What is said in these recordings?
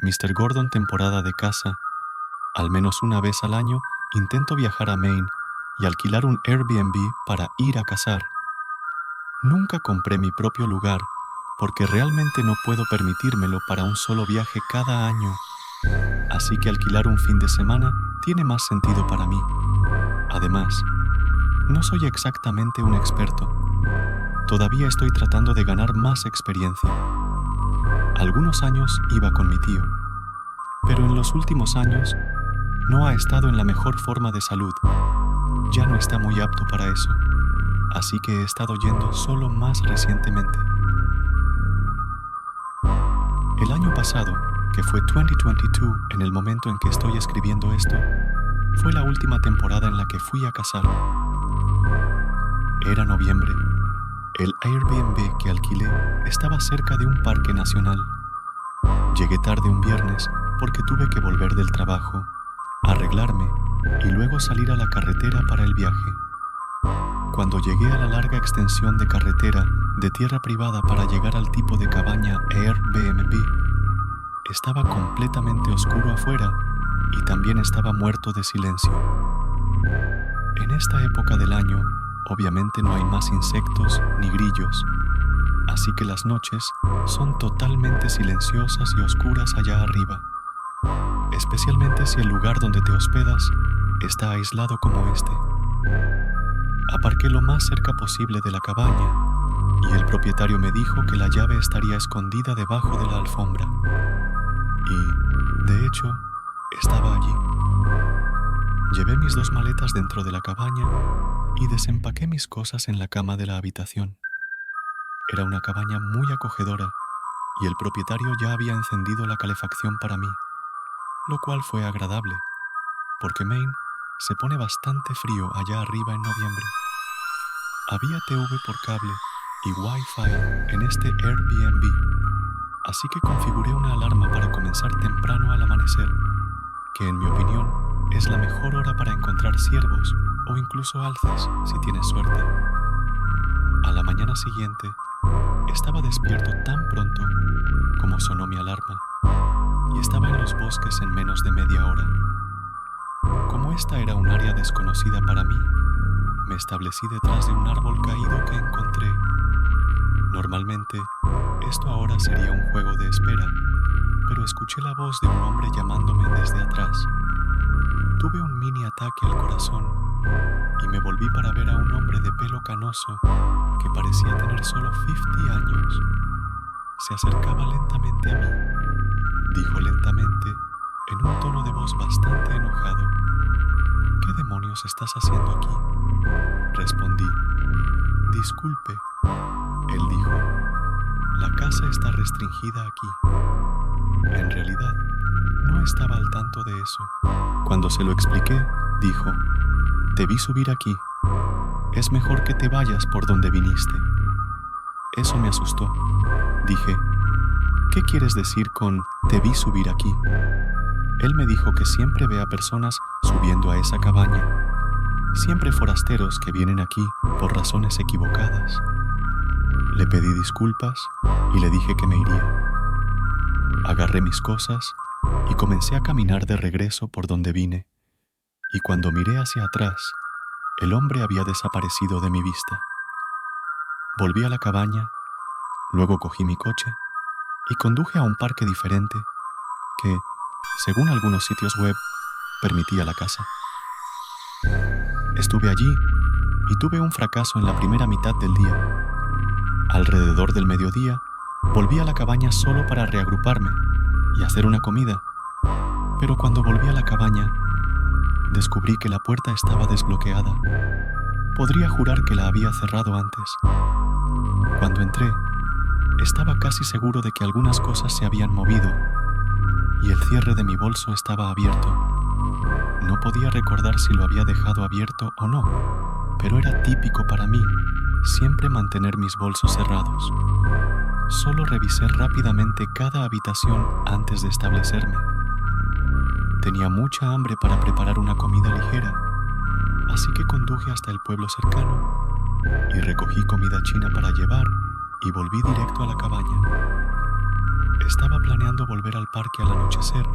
Mr. Gordon temporada de casa. Al menos una vez al año intento viajar a Maine y alquilar un Airbnb para ir a cazar. Nunca compré mi propio lugar porque realmente no puedo permitírmelo para un solo viaje cada año. Así que alquilar un fin de semana tiene más sentido para mí. Además, no soy exactamente un experto. Todavía estoy tratando de ganar más experiencia. Algunos años iba con mi tío, pero en los últimos años no ha estado en la mejor forma de salud. Ya no está muy apto para eso, así que he estado yendo solo más recientemente. El año pasado, que fue 2022 en el momento en que estoy escribiendo esto, fue la última temporada en la que fui a cazar. Era noviembre. El Airbnb que alquilé estaba cerca de un parque nacional. Llegué tarde un viernes porque tuve que volver del trabajo, arreglarme y luego salir a la carretera para el viaje. Cuando llegué a la larga extensión de carretera de tierra privada para llegar al tipo de cabaña Airbnb, estaba completamente oscuro afuera y también estaba muerto de silencio. En esta época del año, obviamente no hay más insectos ni grillos, así que las noches son totalmente silenciosas y oscuras allá arriba, especialmente si el lugar donde te hospedas está aislado como este. Aparqué lo más cerca posible de la cabaña y el propietario me dijo que la llave estaría escondida debajo de la alfombra. Y, de hecho, estaba allí. Llevé mis 2 maletas dentro de la cabaña y desempaqué mis cosas en la cama de la habitación. Era una cabaña muy acogedora y el propietario ya había encendido la calefacción para mí, lo cual fue agradable, porque Maine se pone bastante frío allá arriba en noviembre. Había TV por cable y Wi-Fi en este Airbnb, así que configuré una alarma para comenzar temprano al amanecer, que en mi opinión es la mejor hora para encontrar ciervos o incluso alces si tienes suerte. A la mañana siguiente, estaba despierto tan pronto como sonó mi alarma y estaba en los bosques en menos de media hora. Como esta era un área desconocida para mí, me establecí detrás de un árbol caído que encontré. Normalmente, esto ahora sería un juego de espera, pero escuché la voz de un hombre llamándome desde atrás. Tuve un mini ataque al corazón y me volví para ver a un hombre de pelo canoso que parecía tener solo 50 años. Se acercaba lentamente a mí. Dijo lentamente, en un tono de voz bastante enojado: ¿Qué demonios estás haciendo aquí? Respondí: Disculpe. Él dijo: La casa está restringida aquí. En realidad, no estaba al tanto de eso. Cuando se lo expliqué, dijo: Te vi subir aquí. Es mejor que te vayas por donde viniste. Eso me asustó. Dije: ¿Qué quieres decir con te vi subir aquí? Él me dijo que siempre ve a personas subiendo a esa cabaña. Siempre forasteros que vienen aquí por razones equivocadas. Le pedí disculpas y le dije que me iría. Agarré mis cosas y comencé a caminar de regreso por donde vine. Y cuando miré hacia atrás, el hombre había desaparecido de mi vista. Volví a la cabaña, luego cogí mi coche y conduje a un parque diferente que, según algunos sitios web, permitía la caza. Estuve allí y tuve un fracaso en la primera mitad del día. Alrededor del mediodía, volví a la cabaña solo para reagruparme y hacer una comida. Pero cuando volví a la cabaña, descubrí que la puerta estaba desbloqueada. Podría jurar que la había cerrado antes. Cuando entré, estaba casi seguro de que algunas cosas se habían movido y el cierre de mi bolso estaba abierto. No podía recordar si lo había dejado abierto o no, pero era típico para mí siempre mantener mis bolsos cerrados. Solo revisé rápidamente cada habitación antes de establecerme. Tenía mucha hambre para preparar una comida ligera, así que conduje hasta el pueblo cercano y recogí comida china para llevar y volví directo a la cabaña. Estaba planeando volver al parque al anochecer,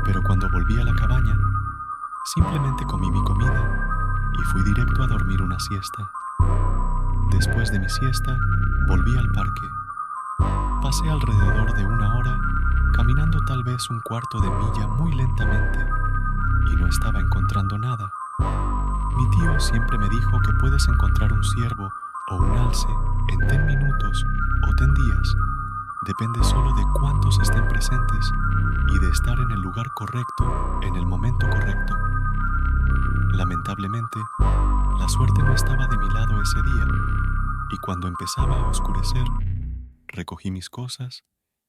pero cuando volví a la cabaña, simplemente comí mi comida y fui directo a dormir una siesta. Después de mi siesta, volví al parque. Pasé alrededor de 1 hora, caminando tal vez un cuarto de milla muy lentamente, y no estaba encontrando nada. Mi tío siempre me dijo que puedes encontrar un ciervo o un alce en 10 minutos o 10 días. Depende solo de cuántos estén presentes y de estar en el lugar correcto en el momento correcto. Lamentablemente, la suerte no estaba de mi lado ese día, y cuando empezaba a oscurecer, recogí mis cosas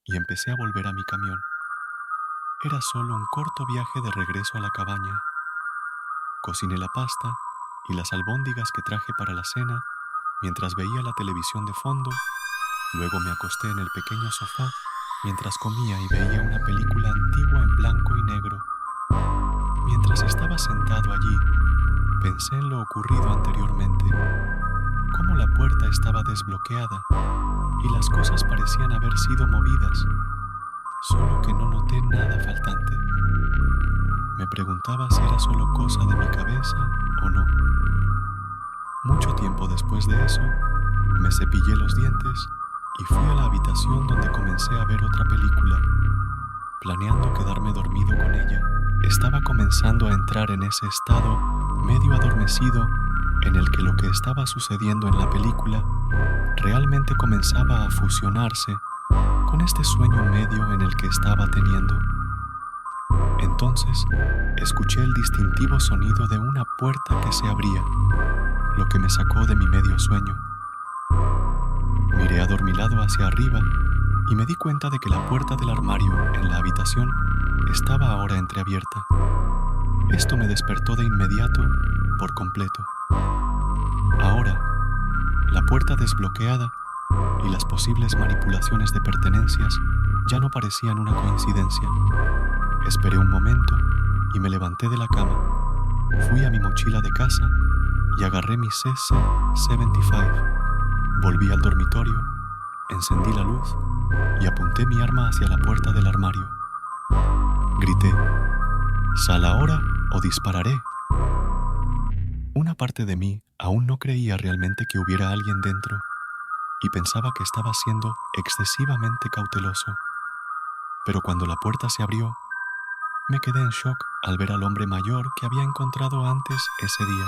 y empecé a volver a mi camión. Era solo un corto viaje de regreso a la cabaña. Cociné la pasta y las albóndigas que traje para la cena mientras veía la televisión de fondo. Luego me acosté en el pequeño sofá mientras comía y veía una película antigua en blanco y negro. Mientras estaba sentado allí, pensé en lo ocurrido anteriormente, cómo la puerta estaba desbloqueada y las cosas parecían haber sido movidas, solo que no noté nada faltante. Me preguntaba si era solo cosa de mi cabeza o no. Mucho tiempo después de eso, me cepillé los dientes y fui a la habitación donde comencé a ver otra película, planeando quedarme dormido con ella. Estaba comenzando a entrar en ese estado medio adormecido en el que lo que estaba sucediendo en la película realmente comenzaba a fusionarse con este sueño medio en el que estaba teniendo. Entonces, escuché el distintivo sonido de una puerta que se abría, lo que me sacó de mi medio sueño. Miré adormilado hacia arriba y me di cuenta de que la puerta del armario en la habitación estaba ahora entreabierta. Esto me despertó de inmediato, por completo. Ahora, la puerta desbloqueada y las posibles manipulaciones de pertenencias ya no parecían una coincidencia. Esperé un momento y me levanté de la cama. Fui a mi mochila de casa y agarré mi CC-75. Volví al dormitorio, encendí la luz y apunté mi arma hacia la puerta del armario. Grité: «¡Sal ahora o dispararé!». Una parte de mí aún no creía realmente que hubiera alguien dentro y pensaba que estaba siendo excesivamente cauteloso. Pero cuando la puerta se abrió, me quedé en shock al ver al hombre mayor que había encontrado antes ese día.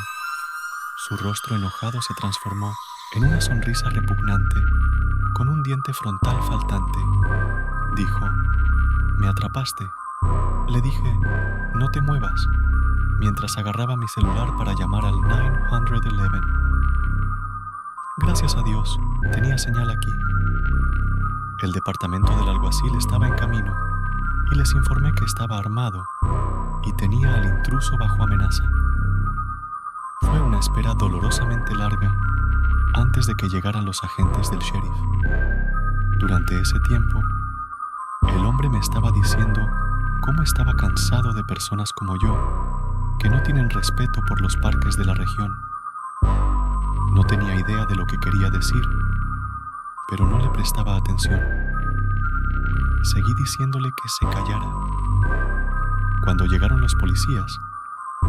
Su rostro enojado se transformó en una sonrisa repugnante, con un diente frontal faltante. Dijo: «Me atrapaste». Le dije: «No te muevas», mientras agarraba mi celular para llamar al 911. Gracias a Dios, tenía señal aquí. El departamento del alguacil estaba en camino y les informé que estaba armado y tenía al intruso bajo amenaza. Fue una espera dolorosamente larga antes de que llegaran los agentes del sheriff. Durante ese tiempo, el hombre me estaba diciendo cómo estaba cansado de personas como yo, que no tienen respeto por los parques de la región. No tenía idea de lo que quería decir, pero no le prestaba atención. Seguí diciéndole que se callara. Cuando llegaron los policías,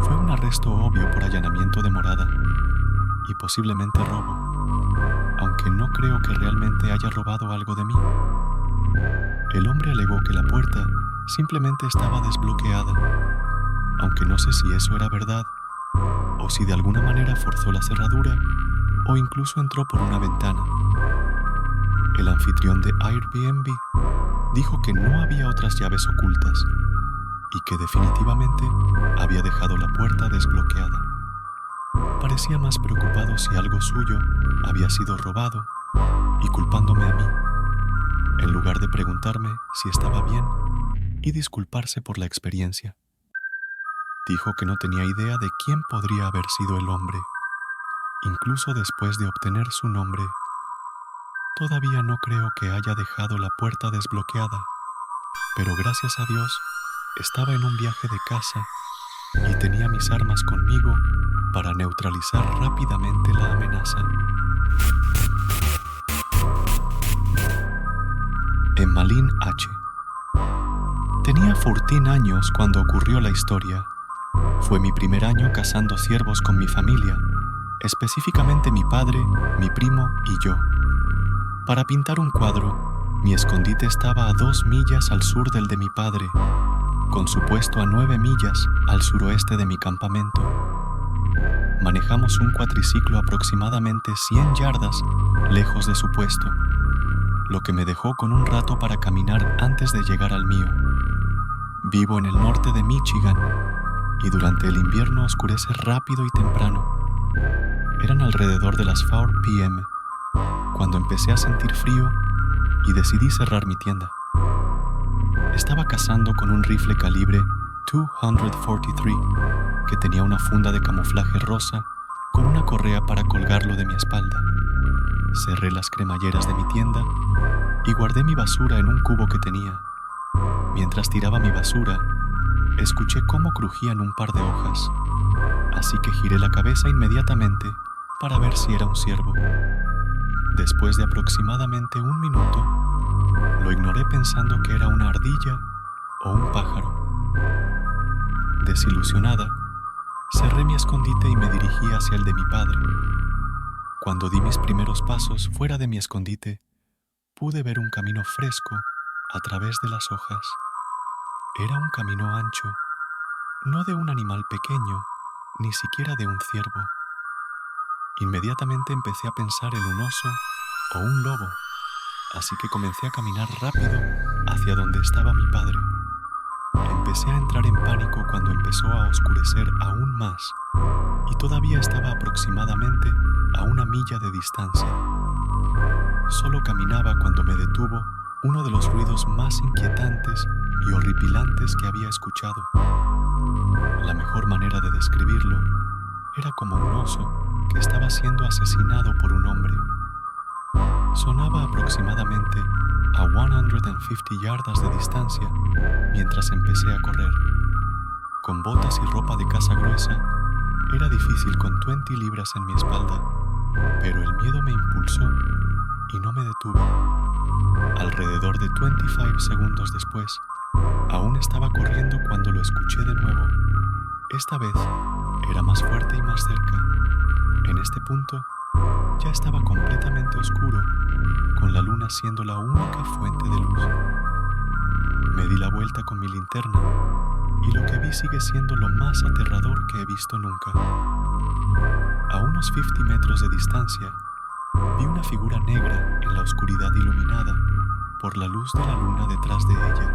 fue un arresto obvio por allanamiento de morada y posiblemente robo, aunque no creo que realmente haya robado algo de mí. El hombre alegó que la puerta simplemente estaba desbloqueada, aunque no sé si eso era verdad o si de alguna manera forzó la cerradura o incluso entró por una ventana. El anfitrión de Airbnb dijo que no había otras llaves ocultas y que definitivamente había dejado la puerta desbloqueada. Parecía más preocupado si algo suyo había sido robado y culpándome a mí, en lugar de preguntarme si estaba bien y disculparse por la experiencia. Dijo que no tenía idea de quién podría haber sido el hombre, incluso después de obtener su nombre. Todavía no creo que haya dejado la puerta desbloqueada, pero gracias a Dios estaba en un viaje de casa y tenía mis armas conmigo para neutralizar rápidamente la amenaza. En Malin H. Tenía 14 años cuando ocurrió la historia. Fue mi primer año cazando ciervos con mi familia, específicamente mi padre, mi primo y yo. Para pintar un cuadro, mi escondite estaba a 2 millas al sur del de mi padre, con su puesto a 9 millas al suroeste de mi campamento. Manejamos un cuatriciclo aproximadamente 100 yardas lejos de su puesto, lo que me dejó con un rato para caminar antes de llegar al mío. Vivo en el norte de Michigan y durante el invierno oscurece rápido y temprano. Eran alrededor de las 4 p.m. cuando empecé a sentir frío y decidí cerrar mi tienda. Estaba cazando con un rifle calibre .243 que tenía una funda de camuflaje rosa con una correa para colgarlo de mi espalda. Cerré las cremalleras de mi tienda y guardé mi basura en un cubo que tenía. Mientras tiraba mi basura, escuché cómo crujían un par de hojas, así que giré la cabeza inmediatamente para ver si era un ciervo. Después de aproximadamente 1 minuto, lo ignoré pensando que era una ardilla o un pájaro. Desilusionada, cerré mi escondite y me dirigí hacia el de mi padre. Cuando di mis primeros pasos fuera de mi escondite, pude ver un camino fresco a través de las hojas. Era un camino ancho, no de un animal pequeño, ni siquiera de un ciervo. Inmediatamente empecé a pensar en un oso o un lobo, así que comencé a caminar rápido hacia donde estaba mi padre. Empecé a entrar en pánico cuando empezó a oscurecer aún más y todavía estaba aproximadamente a 1 milla de distancia. Solo caminaba cuando me detuvo uno de los ruidos más inquietantes y horripilantes que había escuchado. La mejor manera de describirlo era como un oso que estaba siendo asesinado por un hombre. Sonaba aproximadamente a 150 yardas de distancia mientras empecé a correr. Con botas y ropa de caza gruesa, era difícil con 20 libras en mi espalda, pero el miedo me impulsó y no me detuve. Alrededor de 25 segundos después, aún estaba corriendo cuando lo escuché de nuevo. Esta vez era más fuerte y más cerca. En este punto, ya estaba completamente oscuro, con la luna siendo la única fuente de luz. Me di la vuelta con mi linterna y lo que vi sigue siendo lo más aterrador que he visto nunca. A unos 50 metros de distancia, vi una figura negra en la oscuridad iluminada por la luz de la luna detrás de ella.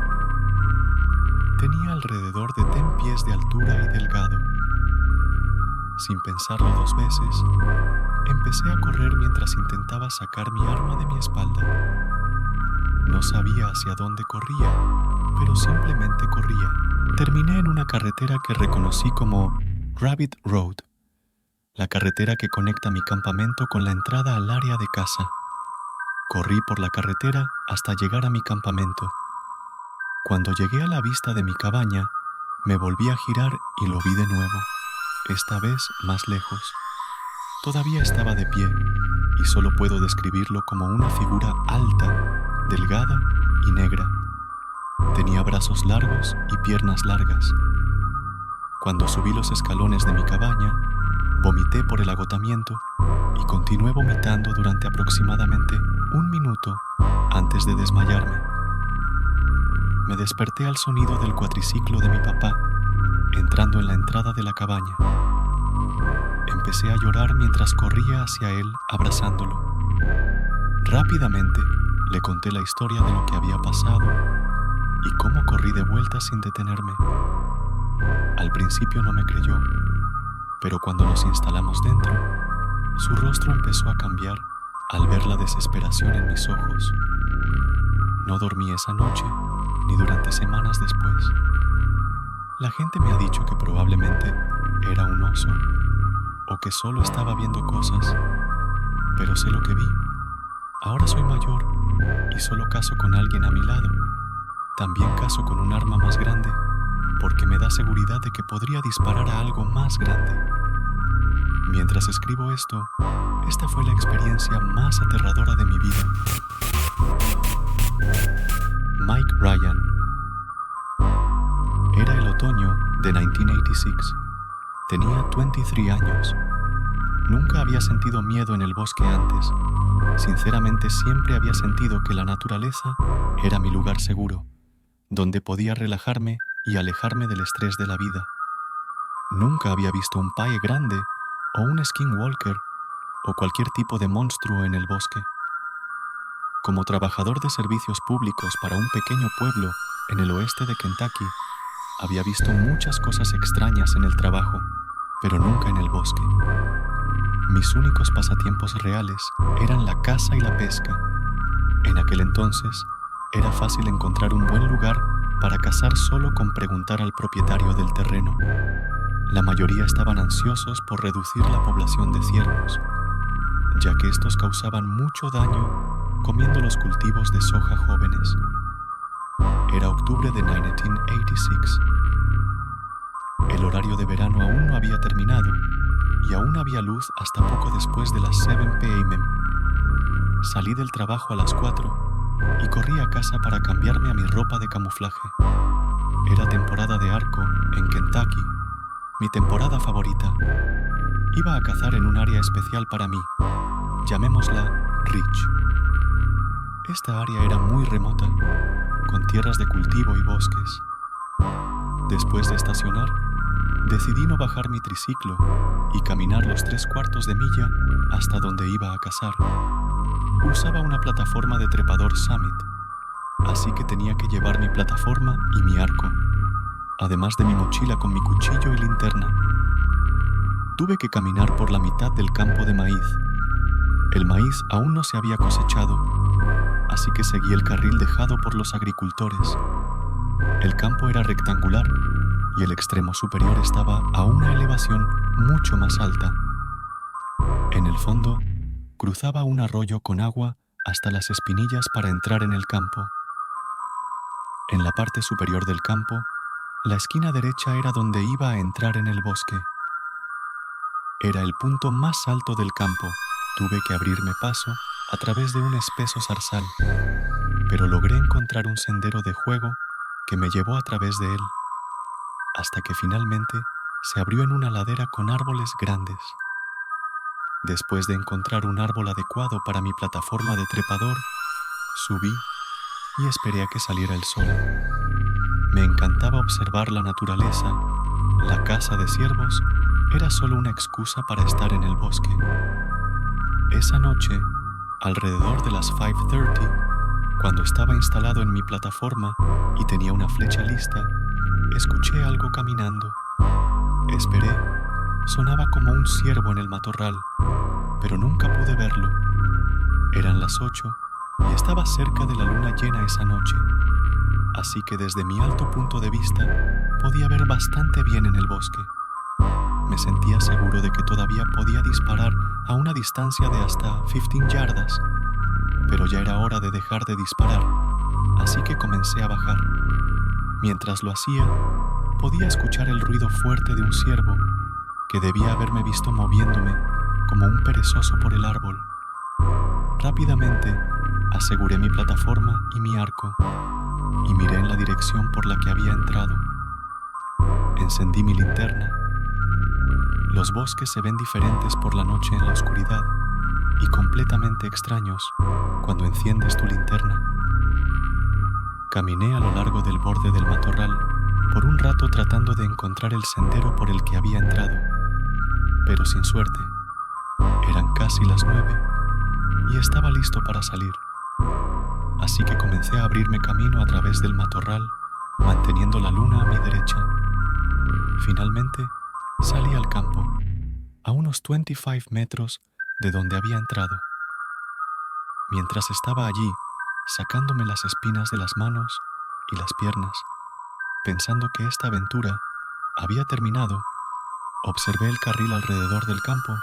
Tenía alrededor de 10 pies de altura y delgado. Sin pensarlo 2 veces, empecé a correr mientras intentaba sacar mi arma de mi espalda. No sabía hacia dónde corría, pero simplemente corría. Terminé en una carretera que reconocí como Rabbit Road, la carretera que conecta mi campamento con la entrada al área de caza. Corrí por la carretera hasta llegar a mi campamento. Cuando llegué a la vista de mi cabaña, me volví a girar y lo vi de nuevo, esta vez más lejos. Todavía estaba de pie y solo puedo describirlo como una figura alta, delgada y negra. Tenía brazos largos y piernas largas. Cuando subí los escalones de mi cabaña, vomité por el agotamiento y continué vomitando durante aproximadamente 1 minuto antes de desmayarme. Me desperté al sonido del cuatriciclo de mi papá, entrando en la entrada de la cabaña. Empecé a llorar mientras corría hacia él, abrazándolo. Rápidamente le conté la historia de lo que había pasado y cómo corrí de vuelta sin detenerme. Al principio no me creyó, pero cuando nos instalamos dentro, su rostro empezó a cambiar al ver la desesperación en mis ojos. No dormí esa noche ni durante semanas después. La gente me ha dicho que probablemente era un oso o que solo estaba viendo cosas, pero sé lo que vi. Ahora soy mayor y solo cazo con alguien a mi lado. También cazo con un arma más grande porque me da seguridad de que podría disparar a algo más grande. Mientras escribo esto, esta fue la experiencia más aterradora de mi vida. Mike Ryan. Era el otoño de 1986. Tenía 23 años. Nunca había sentido miedo en el bosque antes. Sinceramente, siempre había sentido que la naturaleza era mi lugar seguro, donde podía relajarme y alejarme del estrés de la vida. Nunca había visto un pae grande o un skinwalker o cualquier tipo de monstruo en el bosque. Como trabajador de servicios públicos para un pequeño pueblo en el oeste de Kentucky, había visto muchas cosas extrañas en el trabajo, pero nunca en el bosque. Mis únicos pasatiempos reales eran la caza y la pesca. En aquel entonces, era fácil encontrar un buen lugar para cazar solo con preguntar al propietario del terreno. La mayoría estaban ansiosos por reducir la población de ciervos, ya que estos causaban mucho daño comiendo los cultivos de soja jóvenes. Era octubre de 1986. El horario de verano aún no había terminado y aún había luz hasta poco después de las 7 p.m. Salí del trabajo a las 4 y corrí a casa para cambiarme a mi ropa de camuflaje. Era temporada de arco en Kentucky, mi temporada favorita. Iba a cazar en un área especial para mí, llamémosla Ridge. Esta área era muy remota, con tierras de cultivo y bosques. Después de estacionar, decidí no bajar mi triciclo y caminar los 3/4 de milla hasta donde iba a cazar. Usaba una plataforma de trepador Summit, así que tenía que llevar mi plataforma y mi arco, además de mi mochila con mi cuchillo y linterna. Tuve que caminar por la mitad del campo de maíz. El maíz aún no se había cosechado, así que seguí el carril dejado por los agricultores. El campo era rectangular y el extremo superior estaba a una elevación mucho más alta. En el fondo, cruzaba un arroyo con agua hasta las espinillas para entrar en el campo. En la parte superior del campo, la esquina derecha era donde iba a entrar en el bosque. Era el punto más alto del campo. Tuve que abrirme paso a través de un espeso zarzal, pero logré encontrar un sendero de juego que me llevó a través de él, hasta que finalmente se abrió en una ladera con árboles grandes. Después de encontrar un árbol adecuado para mi plataforma de trepador, subí y esperé a que saliera el sol. Me encantaba observar la naturaleza. La caza de ciervos era solo una excusa para estar en el bosque. Esa noche, alrededor de las 5:30, cuando estaba instalado en mi plataforma y tenía una flecha lista, escuché algo caminando. Esperé. Sonaba como un ciervo en el matorral, pero nunca pude verlo. Eran las 8 y estaba cerca de la luna llena esa noche, así que desde mi alto punto de vista podía ver bastante bien en el bosque. Me sentía seguro de que todavía podía disparar a una distancia de hasta 15 yardas, pero ya era hora de dejar de disparar, así que comencé a bajar. Mientras lo hacía, podía escuchar el ruido fuerte de un ciervo que debía haberme visto moviéndome como un perezoso por el árbol. Rápidamente aseguré mi plataforma y mi arco y miré en la dirección por la que había entrado. Encendí mi linterna. Los bosques se ven diferentes por la noche en la oscuridad y completamente extraños cuando enciendes tu linterna. Caminé a lo largo del borde del matorral por un rato tratando de encontrar el sendero por el que había entrado, pero sin suerte. Eran casi las 9 y estaba listo para salir. Así que comencé a abrirme camino a través del matorral, manteniendo la luna a mi derecha. Finalmente, salí al campo, a unos 25 metros de donde había entrado. Mientras estaba allí, sacándome las espinas de las manos y las piernas, pensando que esta aventura había terminado, observé el carril alrededor del campo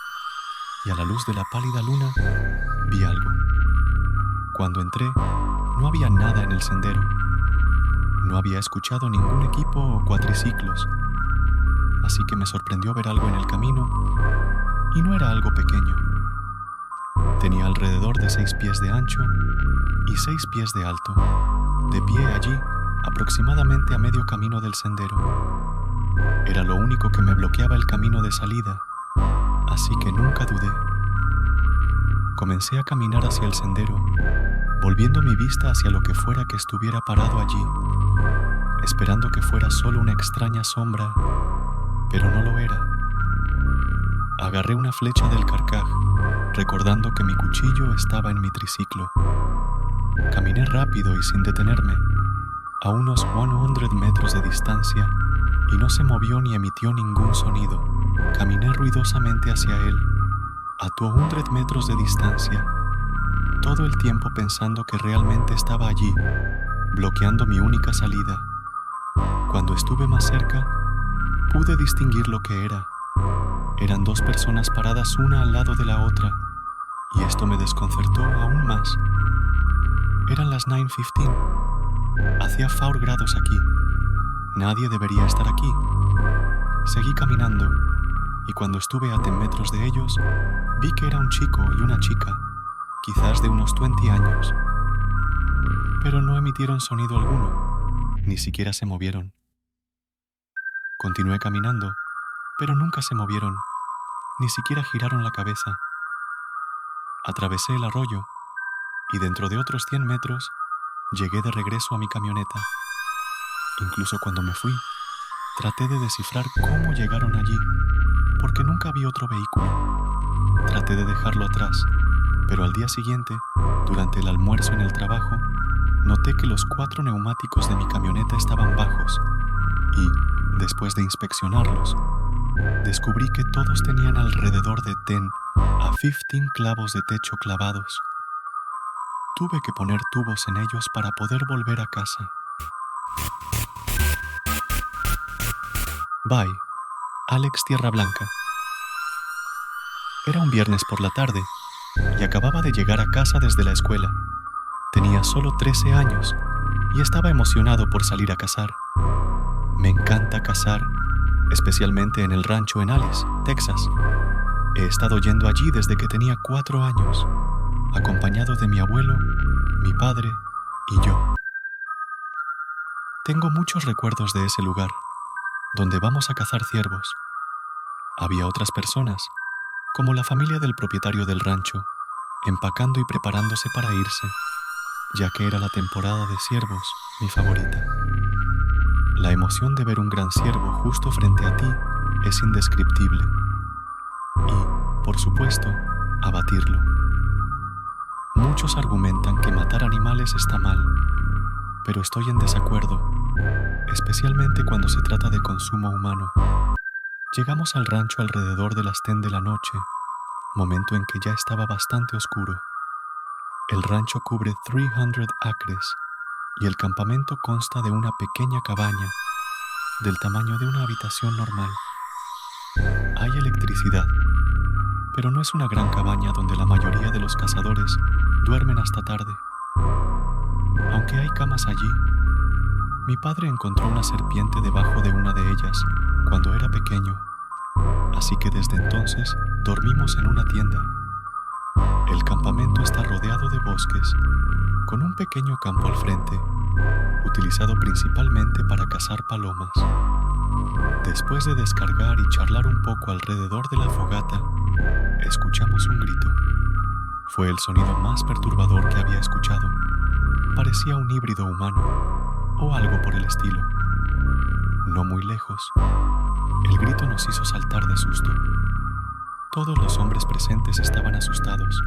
y a la luz de la pálida luna vi algo. Cuando entré, no había nada en el sendero. No había escuchado ningún equipo o cuatriciclos, así que me sorprendió ver algo en el camino, y no era algo pequeño. Tenía alrededor de 6 pies de ancho y 6 pies de alto. de pie allí, aproximadamente a medio camino del sendero. Era lo único que me bloqueaba el camino de salida, así que nunca dudé. Comencé a caminar hacia el sendero, volviendo mi vista hacia lo que fuera que estuviera parado allí, esperando que fuera solo una extraña sombra, pero no lo era. Agarré una flecha del carcaj, recordando que mi cuchillo estaba en mi triciclo. Caminé rápido y sin detenerme, a unos 100 metros de distancia, y no se movió ni emitió ningún sonido. Caminé ruidosamente hacia él, a 200 metros de distancia, todo el tiempo pensando que realmente estaba allí, bloqueando mi única salida. Cuando estuve más cerca, pude distinguir lo que era. Eran dos personas paradas una al lado de la otra, y esto me desconcertó aún más. Eran las 9:15. Hacía 4 grados aquí. Nadie debería estar aquí. Seguí caminando, y cuando estuve a 10 metros de ellos, vi que era un chico y una chica, quizás de unos 20 años. Pero no emitieron sonido alguno, ni siquiera se movieron. Continué caminando, pero nunca se movieron, ni siquiera giraron la cabeza. Atravesé el arroyo, y dentro de otros 100 metros, llegué de regreso a mi camioneta. Incluso cuando me fui, traté de descifrar cómo llegaron allí, porque nunca vi otro vehículo. Traté de dejarlo atrás, pero al día siguiente, durante el almuerzo en el trabajo, noté que los 4 neumáticos de mi camioneta estaban bajos y, después de inspeccionarlos, descubrí que todos tenían alrededor de 10 a 15 clavos de techo clavados. Tuve que poner tubos en ellos para poder volver a casa. Bye, Alex Tierra Blanca. Era un viernes por la tarde y acababa de llegar a casa desde la escuela. Tenía solo 13 años y estaba emocionado por salir a cazar. Me encanta cazar, especialmente en el rancho en Alice, Texas. He estado yendo allí desde que tenía 4 años, acompañado de mi abuelo, mi padre y yo. Tengo muchos recuerdos de ese lugar, donde vamos a cazar ciervos. Había otras personas, como la familia del propietario del rancho, empacando y preparándose para irse, ya que era la temporada de ciervos, mi favorita. La emoción de ver un gran ciervo justo frente a ti es indescriptible. Y, por supuesto, abatirlo. Muchos argumentan que matar animales está mal, pero estoy en desacuerdo, especialmente cuando se trata de consumo humano. Llegamos al rancho alrededor de las 10 de la noche, momento en que ya estaba bastante oscuro. El rancho cubre 300 acres y el campamento consta de una pequeña cabaña del tamaño de una habitación normal. Hay electricidad, pero no es una gran cabaña donde la mayoría de los cazadores duermen hasta tarde. Aunque hay camas allí, mi padre encontró una serpiente debajo de una de ellas cuando era pequeño, así que desde entonces dormimos en una tienda. El campamento está rodeado de bosques, con un pequeño campo al frente, utilizado principalmente para cazar palomas. Después de descargar y charlar un poco alrededor de la fogata, escuchamos un grito. Fue el sonido más perturbador que había escuchado. Parecía un híbrido humano, o algo por el estilo. No muy lejos, el grito nos hizo saltar de susto. Todos los hombres presentes estaban asustados,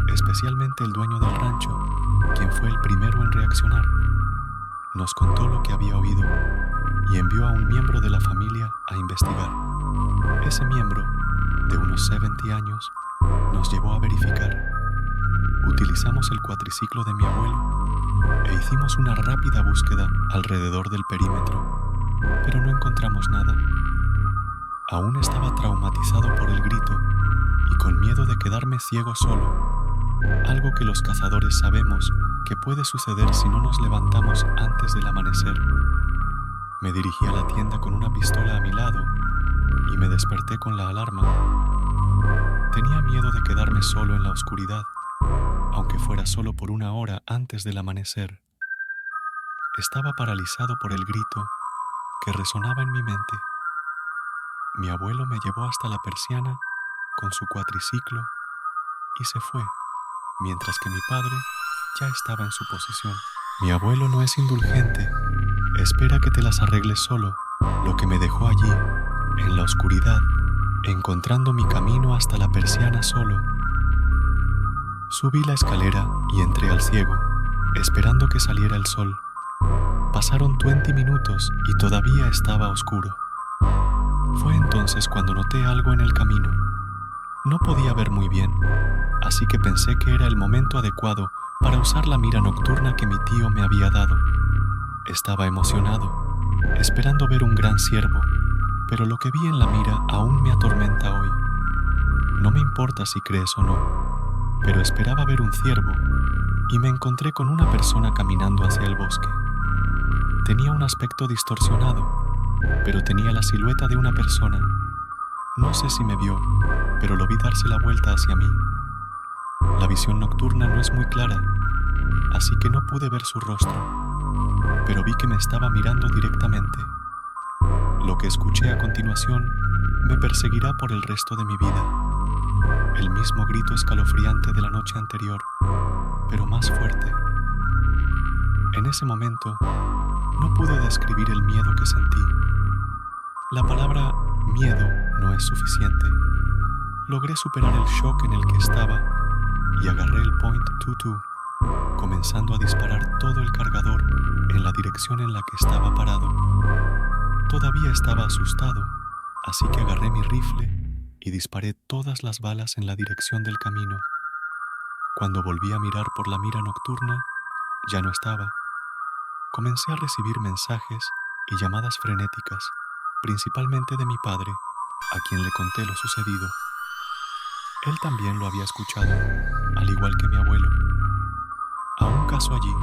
especialmente el dueño del rancho, quien fue el primero en reaccionar. Nos contó lo que había oído y envió a un miembro de la familia a investigar. Ese miembro, de unos 70 años, nos llevó a verificar. Utilizamos el cuatriciclo de mi abuelo e hicimos una rápida búsqueda alrededor del perímetro, pero no encontramos nada. Aún estaba traumatizado por el grito y con miedo de quedarme ciego solo, algo que los cazadores sabemos que puede suceder si no nos levantamos antes del amanecer. Me dirigí a la tienda con una pistola a mi lado y me desperté con la alarma. Tenía miedo de quedarme solo en la oscuridad, aunque fuera solo por 1 hora antes del amanecer. Estaba paralizado por el grito que resonaba en mi mente. Mi abuelo me llevó hasta la persiana con su cuatriciclo y se fue, mientras que mi padre ya estaba en su posición. Mi abuelo no es indulgente. Espera que te las arregles solo, lo que me dejó allí, en la oscuridad, encontrando mi camino hasta la persiana solo. Subí la escalera y entré al ciego, esperando que saliera el sol. Pasaron 20 minutos y todavía estaba oscuro. Fue entonces cuando noté algo en el camino. No podía ver muy bien, así que pensé que era el momento adecuado para usar la mira nocturna que mi tío me había dado. Estaba emocionado, esperando ver un gran ciervo, pero lo que vi en la mira aún me atormenta hoy. No me importa si crees o no, pero esperaba ver un ciervo y me encontré con una persona caminando hacia el bosque. Tenía un aspecto distorsionado, pero tenía la silueta de una persona. No sé si me vio, pero lo vi darse la vuelta hacia mí. La visión nocturna no es muy clara, así que no pude ver su rostro, pero vi que me estaba mirando directamente. Lo que escuché a continuación me perseguirá por el resto de mi vida. El mismo grito escalofriante de la noche anterior, pero más fuerte. En ese momento, no pude describir el miedo que sentí. La palabra miedo no es suficiente. Logré superar el shock en el que estaba y agarré el .22, comenzando a disparar todo el cargador en la dirección en la que estaba parado. Todavía estaba asustado, así que agarré mi rifle y disparé todas las balas en la dirección del camino. Cuando volví a mirar por la mira nocturna, ya no estaba. Comencé a recibir mensajes y llamadas frenéticas, principalmente de mi padre, a quien le conté lo sucedido. Él también lo había escuchado, al igual que mi abuelo. Aún caso allí,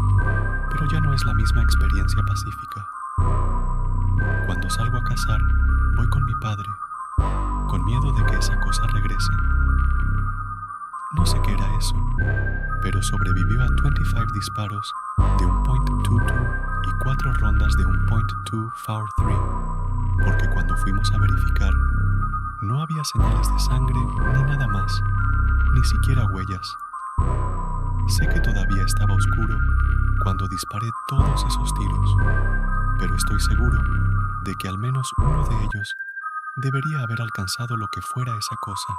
pero ya no es la misma experiencia pacífica. Cuando salgo a cazar, voy con mi padre, con miedo de que esa cosa regrese. No sé qué era eso, pero sobrevivió a 25 disparos de un .22 y 4 rondas de un .243, porque cuando fuimos a verificar, no había señales de sangre ni nada más, ni siquiera huellas. Sé que todavía estaba oscuro cuando disparé todos esos tiros, pero estoy seguro de que al menos uno de ellos debería haber alcanzado lo que fuera esa cosa.